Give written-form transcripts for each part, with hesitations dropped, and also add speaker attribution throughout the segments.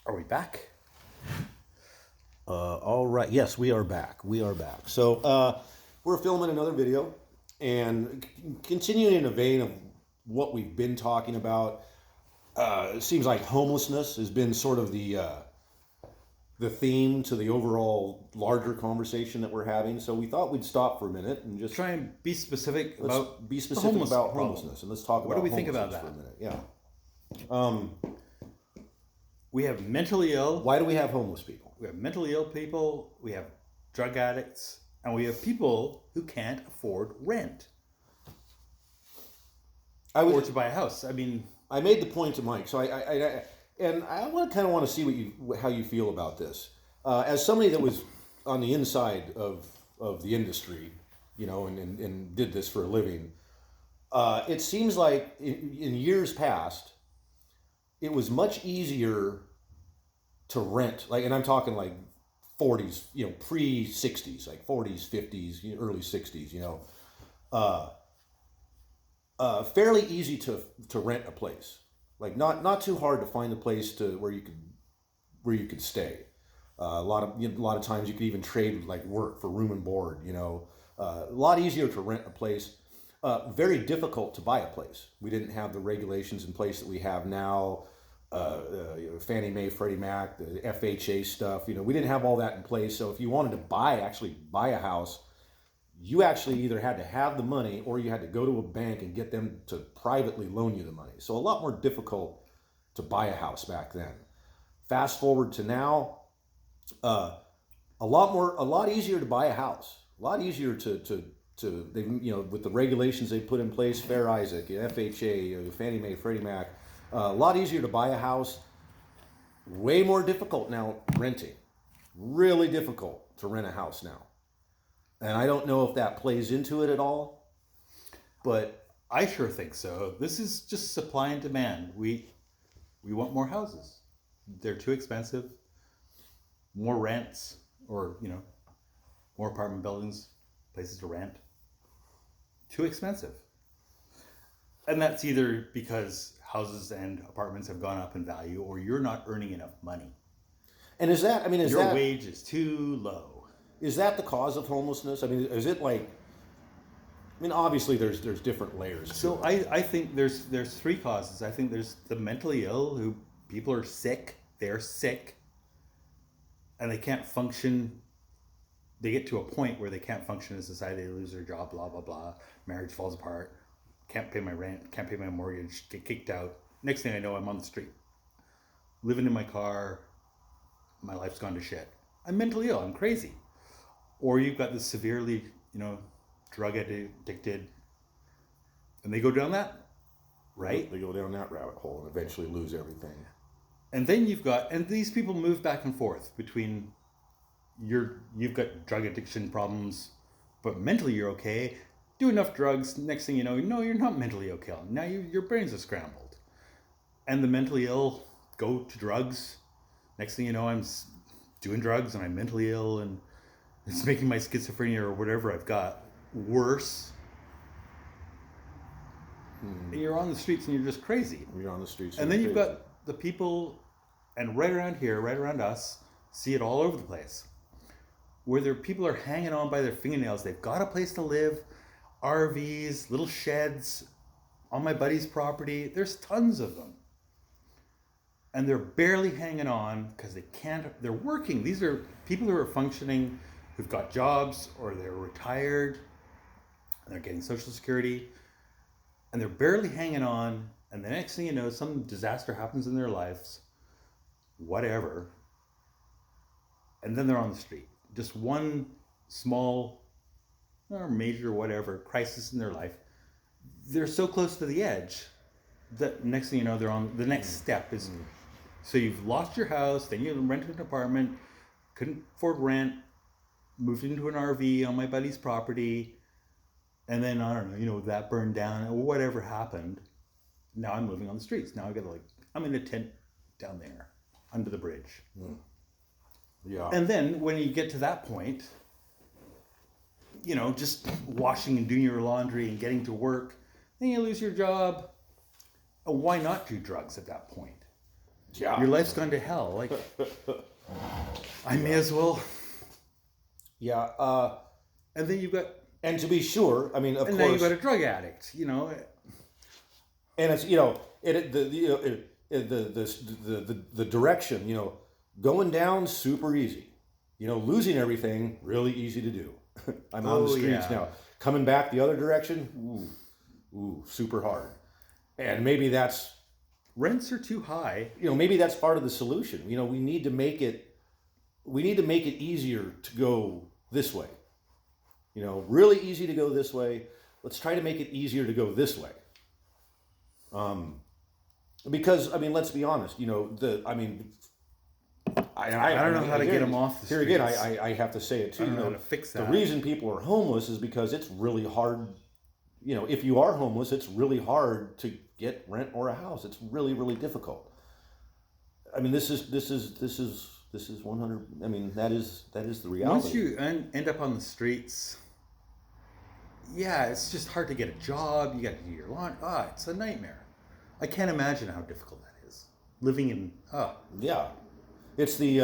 Speaker 1: Are we back?
Speaker 2: All right. Yes, we are back. We are back. So we're filming another video and continuing in a vein of what we've been talking about. It seems like homelessness has been sort of the theme to the overall larger conversation that we're having. So we thought we'd stop for a minute and just
Speaker 1: Try and be specific
Speaker 2: let's
Speaker 1: about
Speaker 2: be
Speaker 1: the
Speaker 2: specific
Speaker 1: homeless
Speaker 2: about
Speaker 1: problem.
Speaker 2: homelessness and let's talk
Speaker 1: What
Speaker 2: about
Speaker 1: do we think about
Speaker 2: homelessness
Speaker 1: that?
Speaker 2: for a minute. Yeah.
Speaker 1: We have mentally ill.
Speaker 2: Why do we have homeless people?
Speaker 1: We have mentally ill people. We have drug addicts, and we have people who can't afford rent or to buy a house. I mean,
Speaker 2: I made the point to Mike, so I kind of want to see how you feel about this. As somebody that was on the inside of the industry, and did this for a living, it seems like in years past, it was much easier to rent. Like, and I'm talking like 40s, pre 60s, like 40s, 50s, early 60s, uh, fairly easy to rent a place. Like not too hard to find a place to where you could stay. A lot of times you could even trade like work for room and board. A lot easier to rent a place. Very difficult to buy a place. We didn't have the regulations in place that we have now. Fannie Mae, Freddie Mac, the FHA stuff. We didn't have all that in place. So if you wanted to actually buy a house, you actually either had to have the money or you had to go to a bank and get them to privately loan you the money. So a lot more difficult to buy a house back then. Fast forward to now, a lot easier to buy a house. A lot easier to they with the regulations they put in place, Fair Isaac, FHA, Fannie Mae, Freddie Mac, a lot easier to buy a house. Way more difficult now renting. Really difficult to rent a house now. And I don't know if that plays into it at all, but
Speaker 1: I sure think so. This is just supply and demand. We want more houses. They're too expensive. More rents, or more apartment buildings, places to rent. Too expensive. And that's either because houses and apartments have gone up in value, or you're not earning enough money.
Speaker 2: and is that
Speaker 1: Your wage is too low.
Speaker 2: is that the cause of homelessness? I mean, is it like? I mean, obviously there's different layers to
Speaker 1: So
Speaker 2: it.
Speaker 1: I think there's three causes. I think there's the mentally ill, who people are sick. They're sick, and they can't function. They get to a point where they can't function in society. They lose their job. Blah blah blah. Marriage falls apart. Can't pay my rent. Can't pay my mortgage. Get kicked out. Next thing I know, I'm on the street, living in my car. My life's gone to shit. I'm mentally ill. I'm crazy. Or you've got the severely, drug addicted, and they go down that, right?
Speaker 2: They go down that rabbit hole and eventually lose everything.
Speaker 1: And then and these people move back and forth between you've got drug addiction problems, but mentally you're okay. Do enough drugs, next thing you know, no, you're not mentally okay. Now your brains are scrambled. And the mentally ill go to drugs. Next thing you know, I'm doing drugs and I'm mentally ill, and it's making my schizophrenia or whatever I've got worse. And you're on the streets and you're just crazy.
Speaker 2: You're on the streets.
Speaker 1: And then you've got the people, and right around here, right around us, see it all over the place, where people are hanging on by their fingernails. They've got a place to live, RVs, little sheds on my buddy's property. There's tons of them. And they're barely hanging on because they're working. These are people who are functioning, who've got jobs, or they're retired, and they're getting Social Security, and they're barely hanging on. And the next thing you know, some disaster happens in their lives, whatever, and then they're on the street. Just one small or major whatever crisis in their life. They're so close to the edge that next thing you know, they're on the next step is. So you've lost your house, then you rented an apartment, couldn't afford rent, moved into an RV on my buddy's property, and then I don't know, that burned down or whatever happened. Now I'm living on the streets. Now I'm in a tent down there under the bridge.
Speaker 2: Yeah.
Speaker 1: And then when you get to that point, just washing and doing your laundry and getting to work, then you lose your job. Why not do drugs at that point?
Speaker 2: Yeah.
Speaker 1: Your life's gone to hell. Like, I may as well.
Speaker 2: Yeah.
Speaker 1: And then you've got,
Speaker 2: And to be sure, I mean, of
Speaker 1: and
Speaker 2: course,
Speaker 1: then you've got a drug addict. You know,
Speaker 2: and it's, you know, the direction, you know, going down super easy, you know, losing everything really easy to do. I'm on the streets now. Coming back the other direction, super hard. And maybe that's,
Speaker 1: rents are too high.
Speaker 2: you know, maybe that's part of the solution. You know, we need to make it easier to go this way. You know, really easy to go this way. Let's try to make it easier to go this way. Because I mean, let's be honest. You know, I
Speaker 1: don't know how to get them off the
Speaker 2: Here
Speaker 1: streets.
Speaker 2: again, I have to say it too.
Speaker 1: I don't
Speaker 2: You
Speaker 1: know
Speaker 2: know,
Speaker 1: how to fix
Speaker 2: the
Speaker 1: that.
Speaker 2: reason people are homeless is because it's really hard. You know, if you are homeless, it's really hard to get rent or a house. It's really, really difficult. I mean, this is 100. I mean, that is the reality.
Speaker 1: Once you end up on the streets, yeah, it's just hard to get a job. You got to do your lawn. It's a nightmare. I can't imagine how difficult that is. Living in,
Speaker 2: Yeah, it's the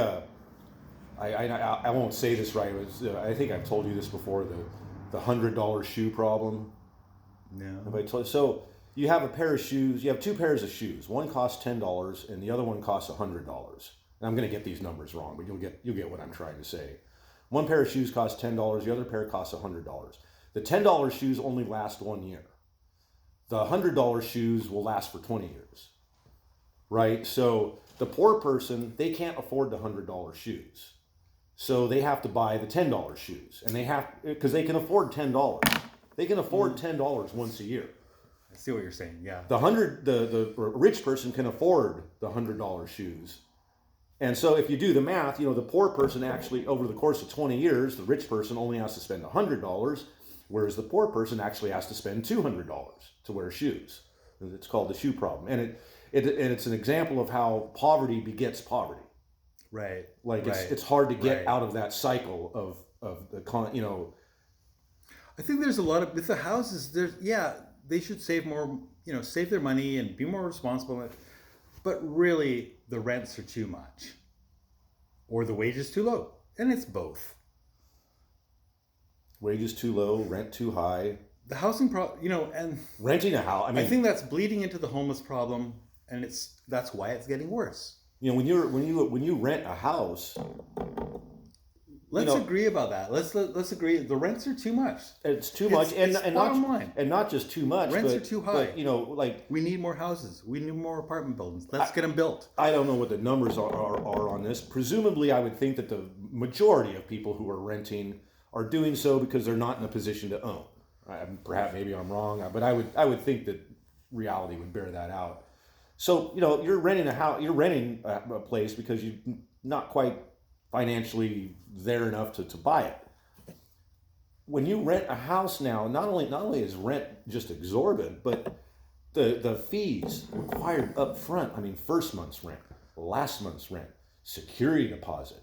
Speaker 2: I won't say this right. It was, I think I've told you this before. The $100 shoe problem.
Speaker 1: no.
Speaker 2: Have I told you? So you have a pair of shoes. You have two pairs of shoes. One costs $10 and the other one costs $100. And I'm going to get these numbers wrong, but you'll get what I'm trying to say. One pair of shoes costs $10. The other pair costs $100. The $10 shoes only last 1 year. The $100 shoes will last for 20 years. Right? So the poor person, they can't afford the $100 shoes. So they have to buy the $10 shoes. And they have, because they can afford $10. They can afford $10 once a year.
Speaker 1: I see what you're saying. Yeah.
Speaker 2: The rich person can afford the $100 shoes. And so if you do the math, you know, the poor person actually, over the course of 20 years, the rich person only has to spend $100, whereas the poor person actually has to spend $200 to wear shoes. It's called the shoe problem. And it's an example of how poverty begets poverty.
Speaker 1: Right.
Speaker 2: Like
Speaker 1: right.
Speaker 2: it's hard to get
Speaker 1: right.
Speaker 2: out of that cycle of the, you know.
Speaker 1: I think there's a lot of, with the houses, they should save more, you know, save their money and be more responsible. But really, the rents are too much. Or the wages too low. And it's both.
Speaker 2: Wages too low, rent too high.
Speaker 1: The housing problem, you know, and
Speaker 2: Renting a house,
Speaker 1: I think that's bleeding into the homeless problem, and that's why it's getting worse.
Speaker 2: You know, when you rent a house,
Speaker 1: Let's agree about that. Let's agree. The rents are too much.
Speaker 2: it's too much, and
Speaker 1: bottom line.
Speaker 2: not just too much.
Speaker 1: Rents
Speaker 2: but,
Speaker 1: are too high.
Speaker 2: But, you know, like
Speaker 1: We need more houses. We need more apartment buildings. Let's get them built.
Speaker 2: I don't know what the numbers are on this. Presumably, I would think that the majority of people who are renting are doing so because they're not in a position to own. Perhaps maybe I'm wrong, but I would think that reality would bear that out. So you know, you're renting a house, you're renting a place because you're not quite financially there enough to buy it. When you rent a house now, not only is rent just exorbitant, but the fees required up front. I mean, first month's rent, last month's rent, security deposit.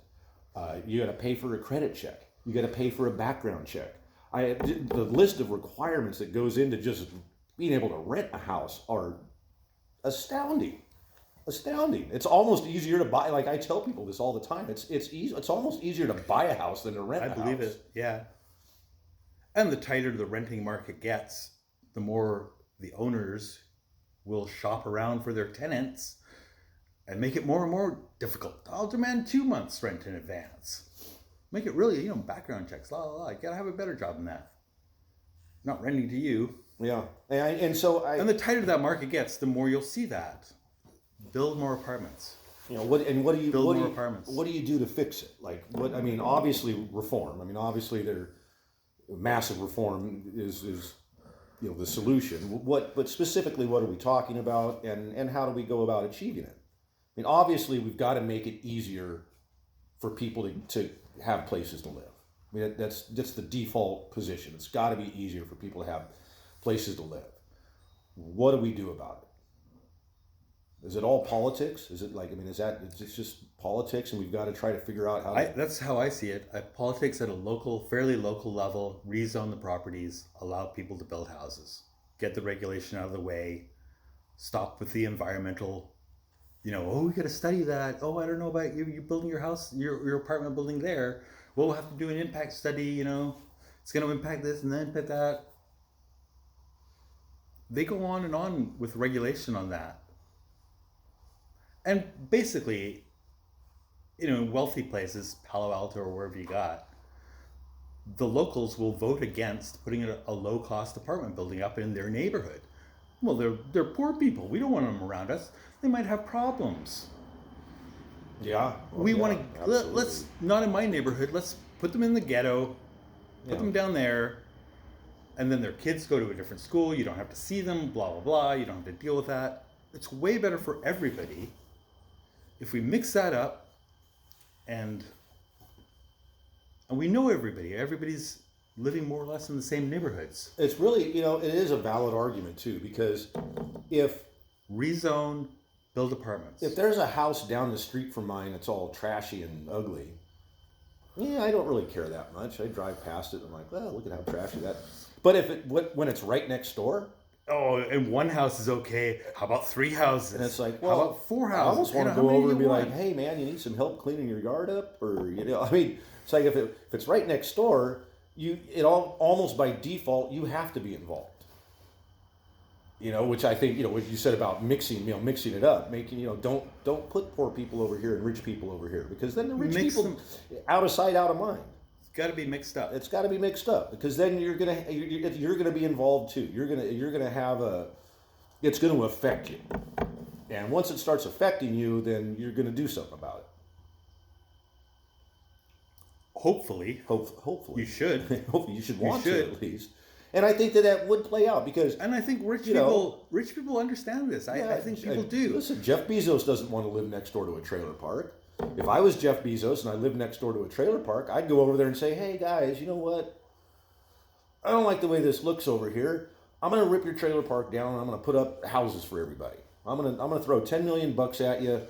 Speaker 2: You got to pay for a credit check. You got to pay for a background check. The list of requirements that goes into just being able to rent a house are astounding. It's almost easier to buy. Like I tell people this all the time. It's easy. It's almost easier to buy a house than to rent.
Speaker 1: I believe
Speaker 2: house.
Speaker 1: it. Yeah. And the tighter the renting market gets, the more the owners will shop around for their tenants and make it more and more difficult. I'll demand 2 months rent in advance. Make it really, background checks. You gotta have a better job than that. Not renting to you.
Speaker 2: Yeah, and
Speaker 1: And the tighter that market gets, the more you'll see that. Build more apartments.
Speaker 2: What do you
Speaker 1: Build
Speaker 2: what do
Speaker 1: more
Speaker 2: you,
Speaker 1: apartments.
Speaker 2: What do you do to fix it? Like what I mean, obviously reform. I mean, obviously massive reform is the solution. But specifically, what are we talking about, and how do we go about achieving it? I mean, obviously, we've got to make it easier for people to have places to live. I mean, that's the default position. It's got to be easier for people to have places to live. What do we do about it? Is it all politics? Is it it's just politics, and we've got to try to figure out how to...
Speaker 1: That's how I see it. Politics at a fairly local level, rezone the properties, allow people to build houses, get the regulation out of the way, stop with the environmental we got to study that. Oh, I don't know about you. You building your house, your apartment building there. Well, we'll have to do an impact study. It's going to impact this and then impact that. They go on and on with regulation on that. And basically, in wealthy places, Palo Alto or wherever you got, the locals will vote against putting a low-cost apartment building up in their neighborhood. Well, they're poor people. We don't want them around us. They might have problems.
Speaker 2: Yeah.
Speaker 1: We want to let's not in my neighborhood. Let's put them in the ghetto. Put them down there, and then their kids go to a different school. You don't have to see them. Blah blah blah. You don't have to deal with that. It's way better for everybody if we mix that up, and we know everybody. Everybody's living more or less in the same neighborhoods.
Speaker 2: It's really, it is a valid argument too, because if
Speaker 1: rezone, build apartments.
Speaker 2: If there's a house down the street from mine that's all trashy and ugly, I don't really care that much. I drive past it and I'm like, well, look at how trashy that. But when it's right next door,
Speaker 1: oh, and one house is okay. How about 3 houses?
Speaker 2: And it's like,
Speaker 1: well, how about 4 houses?
Speaker 2: I almost want to go over and be like, hey man, you need some help cleaning your yard up, or it's like if it's right next door, almost by default you have to be involved. Which I think what you said about mixing it up, making don't put poor people over here and rich people over here, because then the rich people out of sight, out of mind.
Speaker 1: It's got to be mixed up.
Speaker 2: It's got to be mixed up, because then you're gonna be involved too. You're gonna have it's gonna affect you, and once it starts affecting you, then you're gonna do something about it.
Speaker 1: Hopefully.
Speaker 2: Hopefully.
Speaker 1: You should.
Speaker 2: Hopefully you should want to, at least. And I think that would play out, because...
Speaker 1: And I think rich people understand this. I think people do.
Speaker 2: Listen, Jeff Bezos doesn't want to live next door to a trailer park. If I was Jeff Bezos and I lived next door to a trailer park, I'd go over there and say, hey guys, you know what? I don't like the way this looks over here. I'm going to rip your trailer park down and I'm going to put up houses for everybody. I'm going to throw $10 million at you,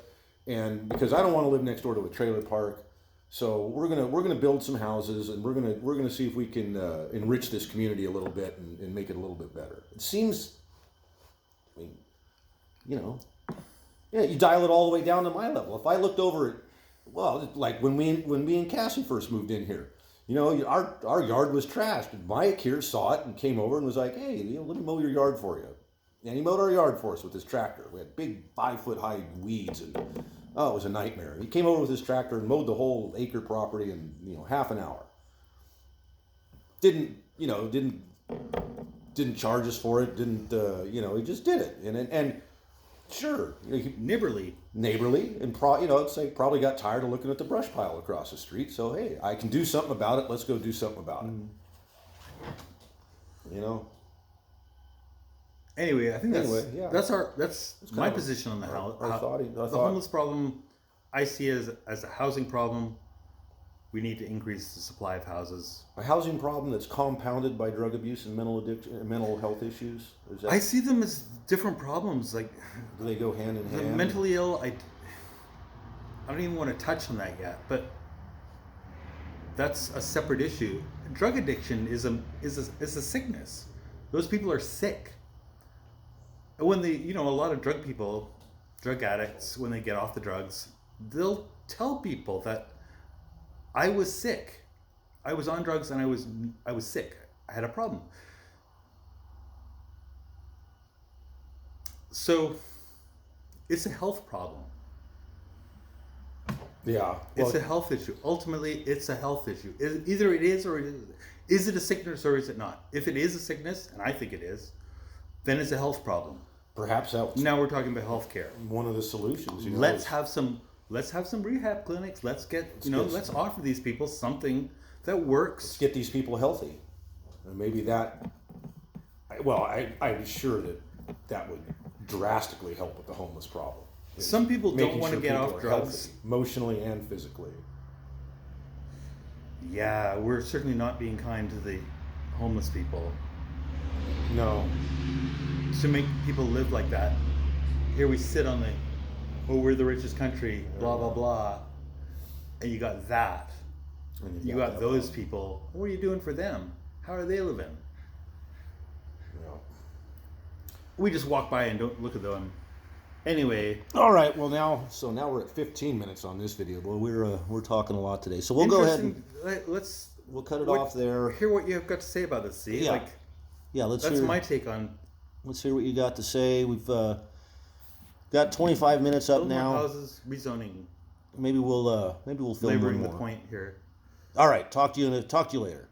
Speaker 2: and because I don't want to live next door to a trailer park. So we're gonna build some houses, and we're gonna see if we can enrich this community a little bit and make it a little bit better. It seems, you dial it all the way down to my level. If I looked over at, like when me and Cassie first moved in here, our yard was trashed, and Mike here saw it and came over and was like, hey, let me mow your yard for you. And he mowed our yard for us with his tractor. We had big 5-foot high weeds, and it was a nightmare. He came over with his tractor and mowed the whole acre property in half an hour. Didn't charge us for it. He just did it. And sure,
Speaker 1: neighborly,
Speaker 2: and probably got tired of looking at the brush pile across the street. So hey, I can do something about it. Let's go do something about it.
Speaker 1: Anyway, I think that's my position on the house. The homeless problem, I see as a housing problem. We need to increase the supply of houses.
Speaker 2: A housing problem that's compounded by drug abuse and mental addiction, and mental health issues.
Speaker 1: I see them as different problems. Like,
Speaker 2: do they go hand in hand?
Speaker 1: The mentally ill, I don't even want to touch on that yet, but that's a separate issue. Drug addiction is a sickness. Those people are sick. When a lot of drug addicts, when they get off the drugs, they'll tell people that I was sick. I was on drugs and I was sick. I had a problem. So it's a health problem.
Speaker 2: Yeah.
Speaker 1: It's a health issue. Ultimately, it's a health issue. Either it is or it isn't. Is it a sickness or is it not? If it is a sickness, and I think it is, then it's a health problem.
Speaker 2: Perhaps that's
Speaker 1: now we're talking about healthcare.
Speaker 2: One of the solutions.
Speaker 1: Let's have some rehab clinics. Let's offer these people something that works.
Speaker 2: Let's get these people healthy, and maybe that. I'm sure that would drastically help with the homeless problem.
Speaker 1: Some people don't want to get off drugs,
Speaker 2: emotionally and physically.
Speaker 1: Yeah, we're certainly not being kind to the homeless people.
Speaker 2: No.
Speaker 1: To make people live like that. Here we sit on we're the richest country, blah, blah, blah. And you got that. And you got those people. What are you doing for them? How are they living?
Speaker 2: Yeah.
Speaker 1: We just walk by and don't look at them. Anyway,
Speaker 2: All right. Well, now we're at 15 minutes on this video. Well, we're talking a lot today, so we'll go ahead and
Speaker 1: let's
Speaker 2: we'll cut it off there.
Speaker 1: hear what you've got to say about this. See,
Speaker 2: Yeah. Yeah, let's
Speaker 1: that's
Speaker 2: hear.
Speaker 1: my take on
Speaker 2: Let's hear what you got to say. We've got 25 minutes up
Speaker 1: building more
Speaker 2: now.
Speaker 1: houses, rezoning,
Speaker 2: Maybe we'll film one
Speaker 1: laboring the
Speaker 2: more.
Speaker 1: point here.
Speaker 2: All right. Talk to you later.